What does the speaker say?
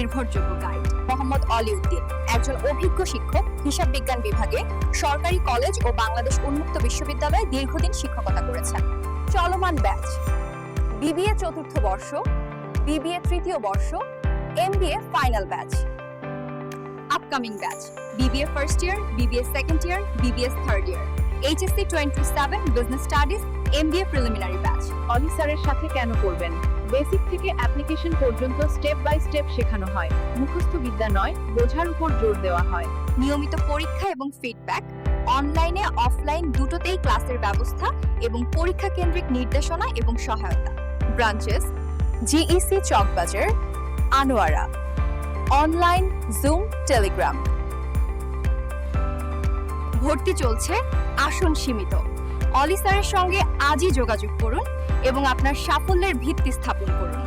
নির্ভরযোগ্য গাইড। মোহাম্মদ অলিউদ্দিন একজন অভিজ্ঞ শিক্ষক, হিসাব বিজ্ঞান বিভাগে সরকারি কলেজ ও বাংলাদেশ উন্মুক্ত বিশ্ববিদ্যালয়ে দীর্ঘদিন শিক্ষকতা করেছেন। চলমান ব্যাচ: বিবিএ চতুর্থ বর্ষ, বিবিএ তৃতীয় বর্ষ, MBA final batch. Upcoming batch: BBA first year, BBA second year, BBA third year, HSC 27 business studies, MBA preliminary batch. অলি স্যারের সাথে কেন করবেন? বেসিক থেকে অ্যাপ্লিকেশন পর্যন্ত স্টেপ বাই স্টেপ শেখানো হয়। মুখস্থ বিদ্যা নয়, বোঝার উপর জোর দেওয়া হয়। নিয়মিত পরীক্ষা এবং ফিডব্যাক, অনলাইনে অফলাইন দুটোতেই ক্লাসের ব্যবস্থা এবং পরীক্ষা কেন্দ্রিক নির্দেশনা এবং সহায়তা। Branches: GEC Chawkbazar, Anwara. Online, Zoom, Telegram. ভর্তি চলছে, আসন সীমিত। অলি স্যারের সঙ্গে আজই যোগাযোগ করুন এবং আপনার সাফল্যের ভিত্তি স্থাপন করুন।